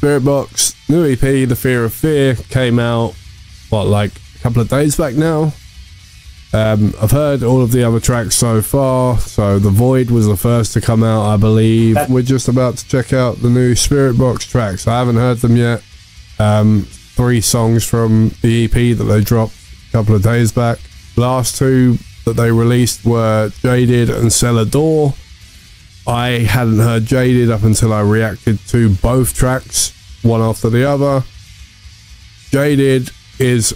Spiritbox, new EP, The Fear of Fear, came out, what, like a couple of days back now? I've heard all of the other tracks so far, so The Void was the first to come out, I believe. We're just about to check out the new Spiritbox tracks. I haven't heard them yet. 3 songs from the EP that they dropped a couple of days back. Last 2 that they released were Jaded and Cellar Door. I hadn't heard Jaded up until I reacted to both tracks, one after the other. Jaded is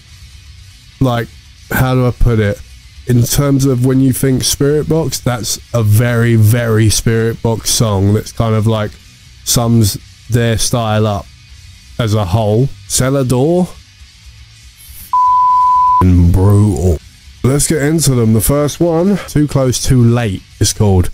like, how do I put it? In terms of when you think Spiritbox, that's a very, very Spiritbox song that's kind of like sums their style up as a whole. Cellar Door, brutal. Let's get into them. The first one, Too Close Too Late, is called.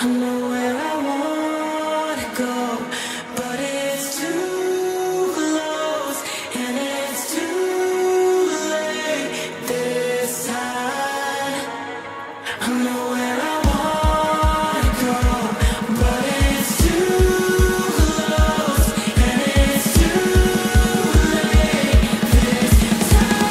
I know where I wanna go, but it's too close and it's too late this time. I know where I wanna go, but it's too close and it's too late this time.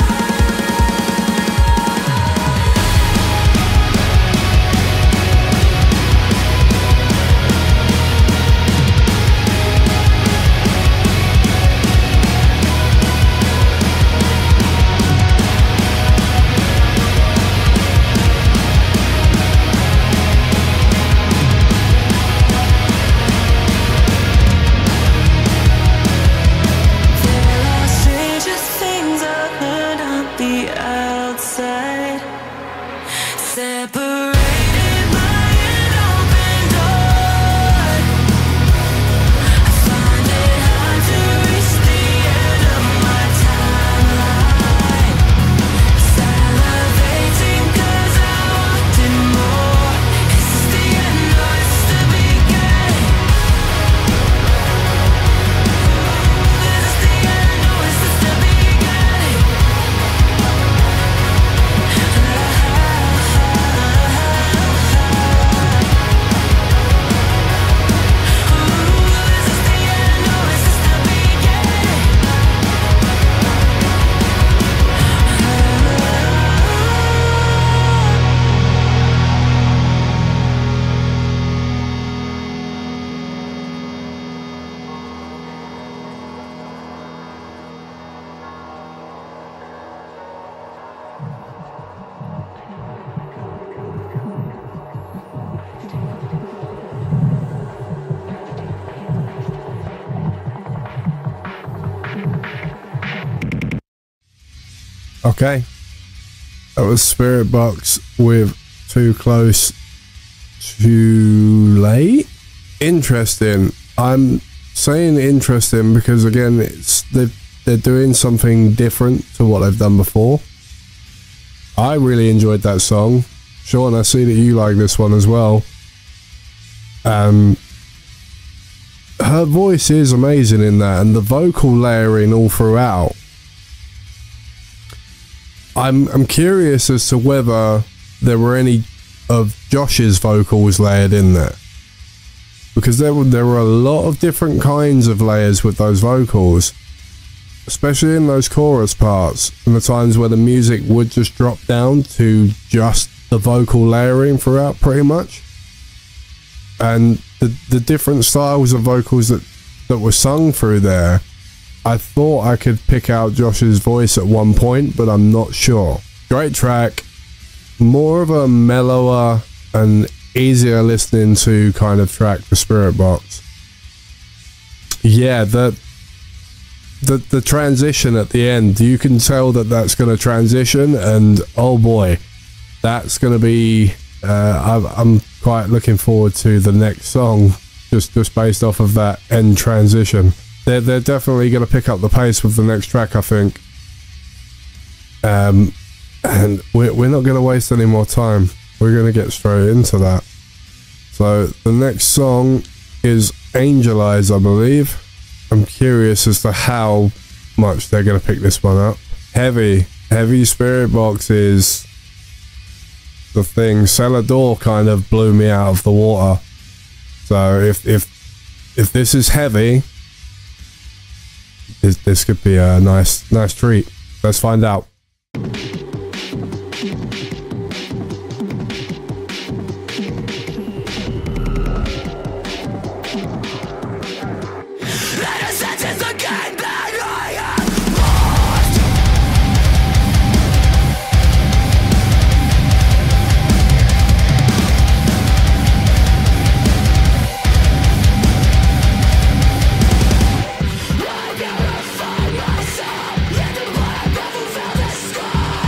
Okay. That was Spiritbox with Too Close, Too Late. Interesting. I'm saying interesting because again, they're doing something different to what they've done before. I really enjoyed that song. Sean, I see that you like this one as well. Her voice is amazing in that, and the vocal layering all throughout. I'm curious as to whether there were any of Josh's vocals layered in there, because there were a lot of different kinds of layers with those vocals, especially in those chorus parts and the times where the music would just drop down to just the vocal layering throughout pretty much. And the different styles of vocals that were sung through there, I thought I could pick out Josh's voice at one point, but I'm not sure. Great track, more of a mellower and easier listening to kind of track for Spiritbox. Yeah, the transition at the end, you can tell that that's going to transition, and oh boy, that's going to be I'm quite looking forward to the next song, just based off of that end transition. They're definitely going to pick up the pace with the next track, I think. And we're not going to waste any more time. We're going to get straight into that. So the next song is Angel Eyes, I believe. I'm curious as to how much they're going to pick this one up. Heavy Spiritbox is the thing. Cellar Door kind of blew me out of the water. So if this is heavy, this could be a nice treat. Let's find out. Myself in the black of a velvet sky.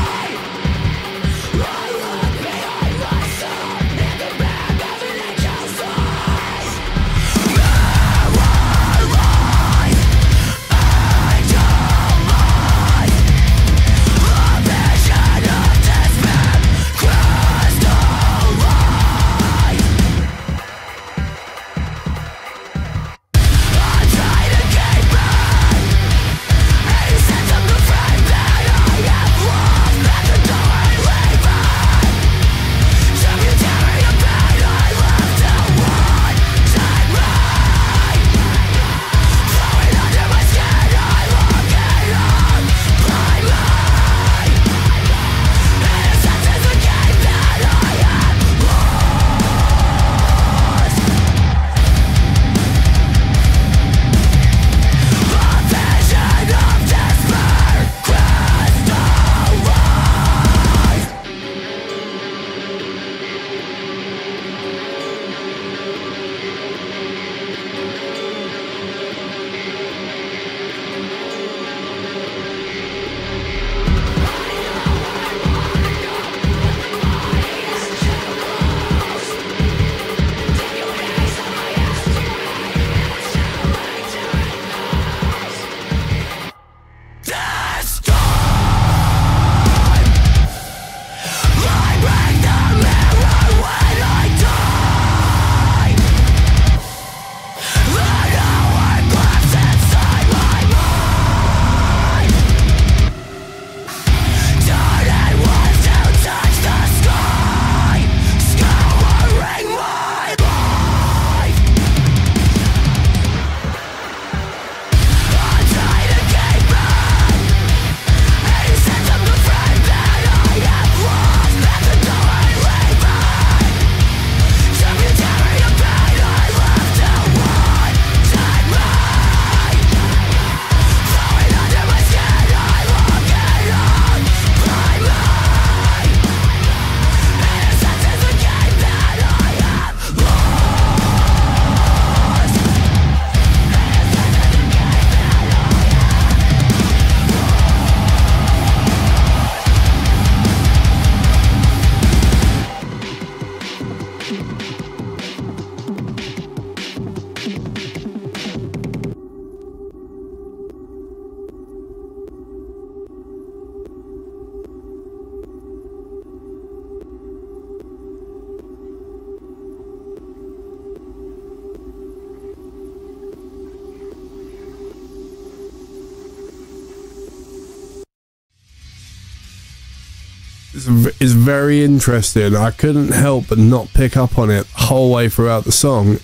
is very interesting. I couldn't help but not pick up on it the whole way throughout the song,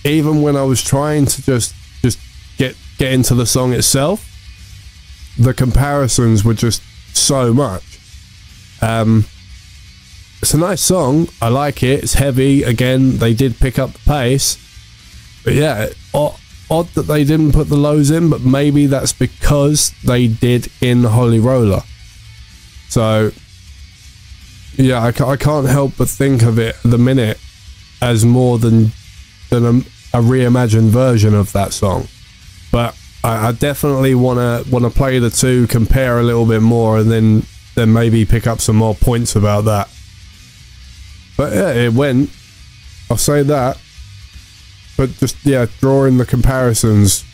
even when I was trying to just get into the song itself. The comparisons were just so much. It's a nice song. I like it. It's heavy. Again, they did pick up the pace. But yeah, odd that they didn't put the lows in, but maybe that's because they did in Holy Roller. So yeah, I can't help but think of it at the minute as more than a reimagined version of that song. But I definitely want to play the two, compare a little bit more, and then maybe pick up some more points about that. But yeah, it went. I'll say that. But just, yeah, drawing the comparisons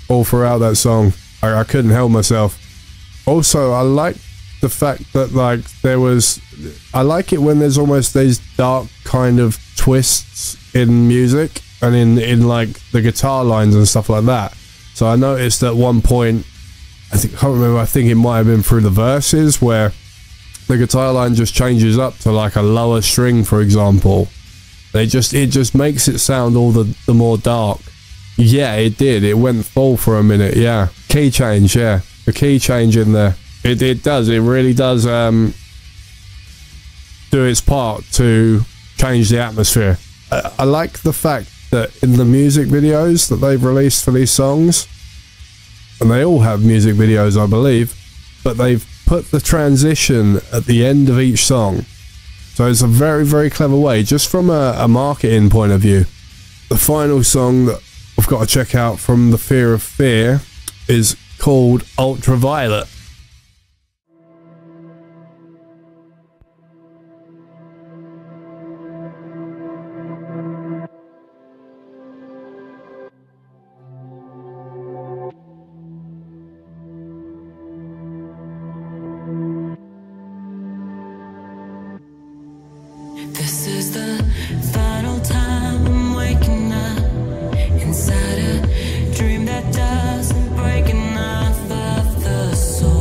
all throughout that song, I couldn't help myself. Also, I like the fact that, like, I like it when there's almost these dark kind of twists in music and in like the guitar lines and stuff like that. So I noticed at one point, I can't remember, I think it might have been through the verses, where the guitar line just changes up to like a lower string, for example. It just makes it sound all the more dark. Yeah, it did. It went full for a minute. Yeah, key change. Yeah, the key change in there. It does. It really does do its part to change the atmosphere. I like the fact that in the music videos that they've released for these songs, and they all have music videos, I believe, but they've put the transition at the end of each song. So it's a very, very clever way, just from a marketing point of view. The final song that I've got to check out from The Fear of Fear is called Ultraviolet. This is the final time I'm waking up inside a dream that doesn't break enough of the soul.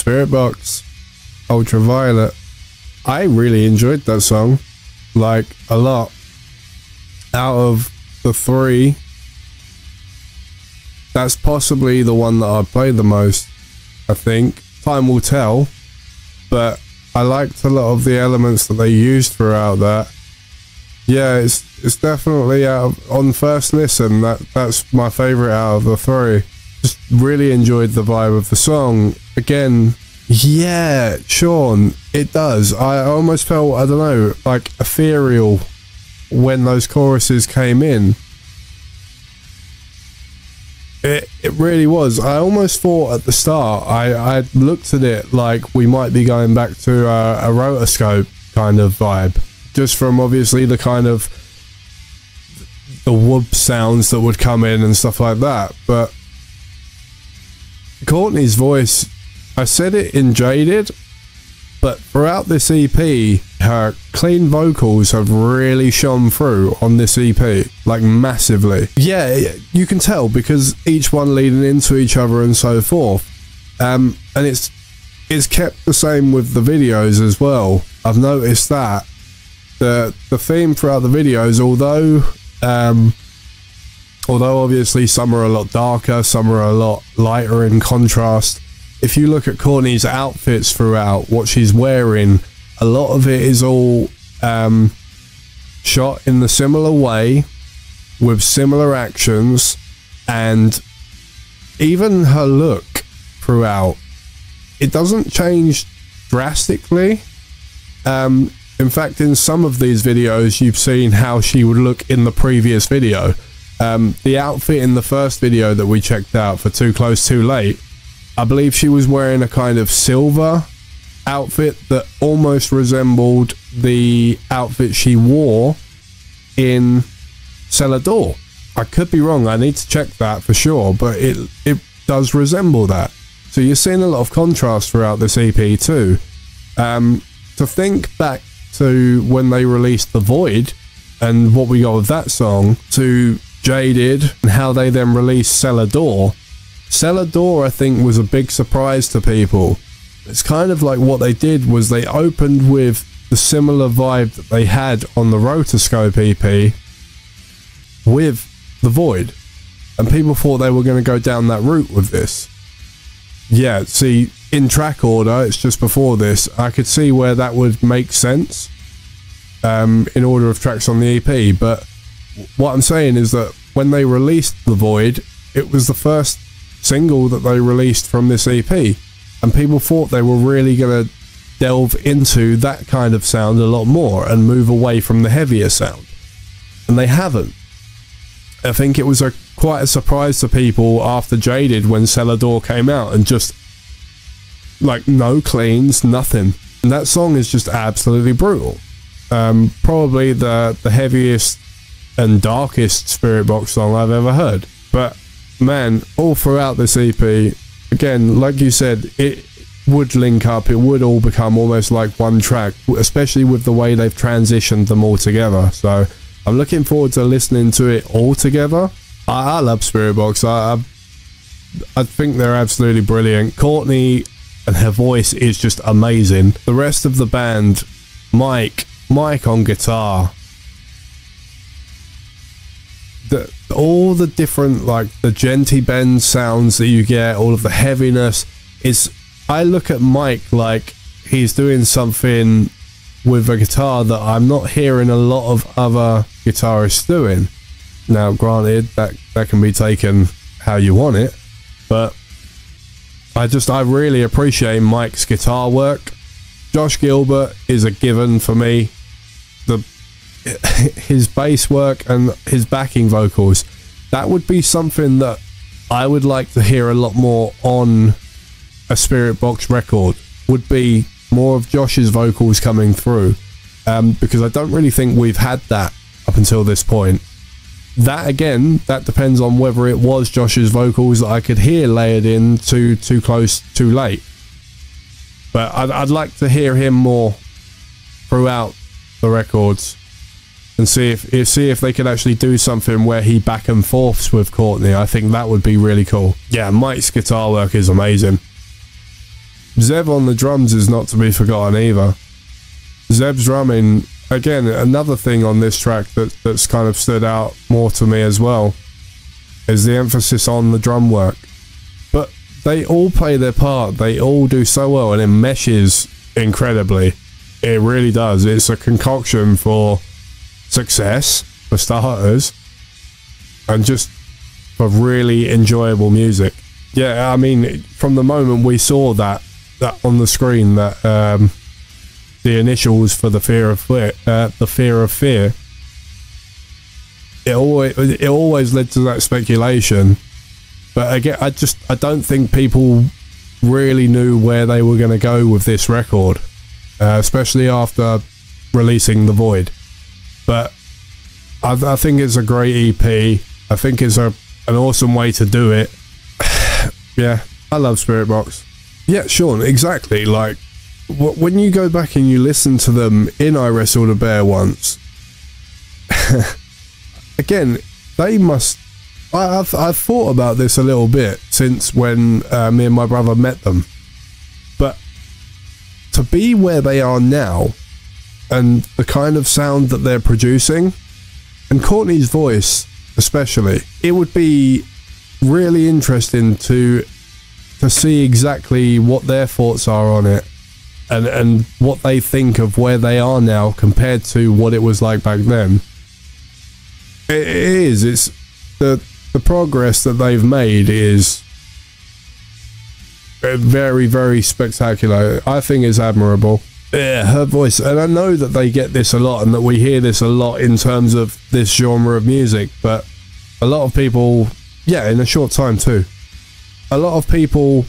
Spiritbox, Ultraviolet. I really enjoyed that song, like, a lot. Out of the three, that's possibly the one that I played the most, I think. Time will tell, but I liked a lot of the elements that they used throughout that. Yeah, it's definitely on first listen, that's my favourite out of the three. Just really enjoyed the vibe of the song. Again, yeah, Sean, it does. I almost felt, I don't know, like ethereal when those choruses came in. It really was. I almost thought at the start, I looked at it like we might be going back to a rotoscope kind of vibe. Just from obviously the kind of the whoop sounds that would come in and stuff like that. But Courtney's voice, I said it in Jaded, but throughout this EP, her clean vocals have really shone through on this EP, like massively. Yeah, you can tell because each one leading into each other and so forth. And it's kept the same with the videos as well. I've noticed that the theme throughout the videos, although obviously some are a lot darker, some are a lot lighter in contrast. If you look at Courtney's outfits throughout, what she's wearing, a lot of it is all shot in the similar way, with similar actions, and even her look throughout, it doesn't change drastically. In fact, in some of these videos, you've seen how she would look in the previous video. The outfit in the first video that we checked out for Too Close Too Late, I believe she was wearing a kind of silver outfit that almost resembled the outfit she wore in Cellar Door. I could be wrong, I need to check that for sure, but it does resemble that. So you're seeing a lot of contrast throughout this EP too. To think back to when they released The Void and what we got with that song, to Jaded and how they then released Cellar Door. Cellar Door, I think, was a big surprise to people. It's kind of like what they did was they opened with the similar vibe that they had on the Rotoscope EP with The Void, and people thought they were going to go down that route with this. Yeah, see, in track order, it's just before this, I could see where that would make sense in order of tracks on the EP, but what I'm saying is that when they released The Void, it was the first single that they released from this EP, and people thought they were really going to delve into that kind of sound a lot more and move away from the heavier sound, and they haven't. I think it was quite a surprise to people after Jaded when Cellar Door came out, and just like no cleans, nothing, and that song is just absolutely brutal. Probably the heaviest and darkest Spiritbox song I've ever heard. But man, all throughout this EP, again, like you said, it would link up, it would all become almost like one track, especially with the way they've transitioned them all together. So I'm looking forward to listening to it all together. I love Spiritbox. I think they're absolutely brilliant. Courtney and her voice is just amazing. The rest of the band, Mike on guitar, all the different, like the genty bend sounds that you get, all of the heaviness is, I look at Mike like he's doing something with a guitar that I'm not hearing a lot of other guitarists doing. Now granted, that can be taken how you want it, but I really appreciate Mike's guitar work. Josh Gilbert is a given for me. His bass work and his backing vocals, that would be something that I would like to hear a lot more on a Spiritbox record, would be more of Josh's vocals coming through, because I don't really think we've had that up until this point. That again, that depends on whether it was Josh's vocals that I could hear layered in to Too Close Too Late, but I'd like to hear him more throughout the records and see if they could actually do something where he back and forths with Courtney. I think that would be really cool. Yeah, Mike's guitar work is amazing. Zev on the drums is not to be forgotten either. Zeb's drumming, again, another thing on this track that's kind of stood out more to me as well, is the emphasis on the drum work. But they all play their part, they all do so well, and it meshes incredibly. It really does. It's a concoction for success, for starters, and just for really enjoyable music. Yeah, I mean, from the moment we saw that on the screen, that the initials for the fear of fear, it always led to that speculation. But again, I don't think people really knew where they were going to go with this record, especially after releasing The Void. But I think it's a great EP. I think it's an awesome way to do it. Yeah, I love Spiritbox. Yeah, Sean, exactly. Like, when you go back and you listen to them in I Wrestled a Bear Once, again, they must... I've thought about this a little bit since when me and my brother met them. But to be where they are now, and the kind of sound that they're producing, and Courtney's voice especially, it would be really interesting to see exactly what their thoughts are on it, and what they think of where they are now compared to what it was like back then. It's the progress that they've made is very, very spectacular. I think it's admirable. Yeah, her voice, and I know that they get this a lot and that we hear this a lot in terms of this genre of music, but a lot of people, yeah, in a short time too, a lot of people,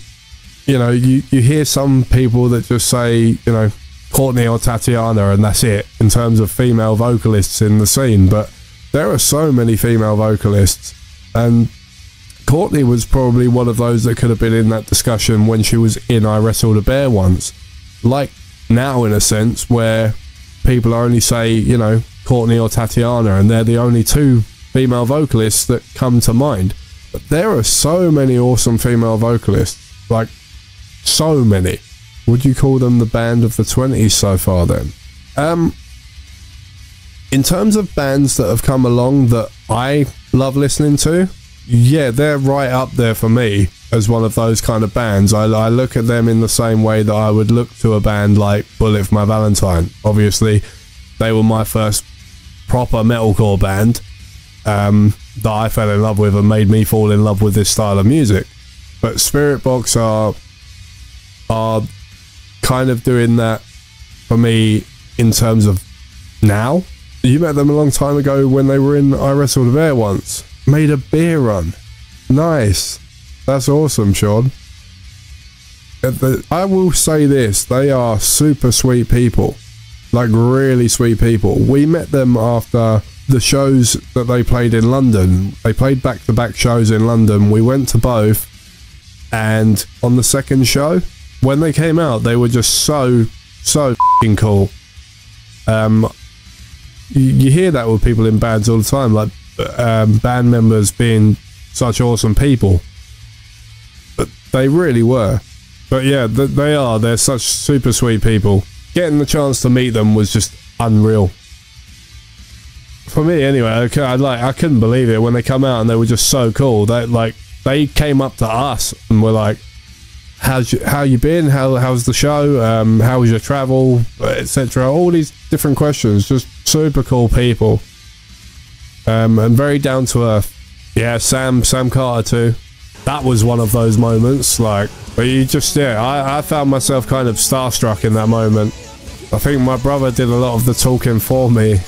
you know, you hear some people that just say, you know, Courtney or Tatiana, and that's it in terms of female vocalists in the scene. But there are so many female vocalists, and Courtney was probably one of those that could have been in that discussion when she was in I Wrestled a Bear Once. Like now, in a sense, where people only say, you know, Courtney or Tatiana, and they're the only two female vocalists that come to mind. But there are so many awesome female vocalists, like so many. Would you call them the band of the 20s so far then? In terms of bands that have come along that I love listening to, yeah, they're right up there for me as one of those kind of bands. I look at them in the same way that I would look to a band like Bullet for My Valentine. Obviously, they were my first proper metalcore band that I fell in love with and made me fall in love with this style of music. But Spiritbox are kind of doing that for me in terms of now. You met them a long time ago when they were in I Wrestled a Bear Once. Made a beer run. Nice. That's awesome, Sean. I will say this, they are super sweet people. Like, really sweet people. We met them after the shows that they played in London. They played back-to-back shows in London. We went to both, and on the second show, when they came out, they were just so f***ing cool. You hear that with people in bands all the time, like band members being such awesome people, but they really were. But yeah, they're such super sweet people. Getting the chance to meet them was just unreal for me anyway. I couldn't believe it when they come out, and they were just so cool. They came up to us and were like, how you been, how's the show, how was your travel, etc. All these different questions. Just super cool people, and very down to earth. Yeah, Sam Carter too. That was one of those moments, like, but you just, yeah, I found myself kind of starstruck in that moment. I think my brother did a lot of the talking for me.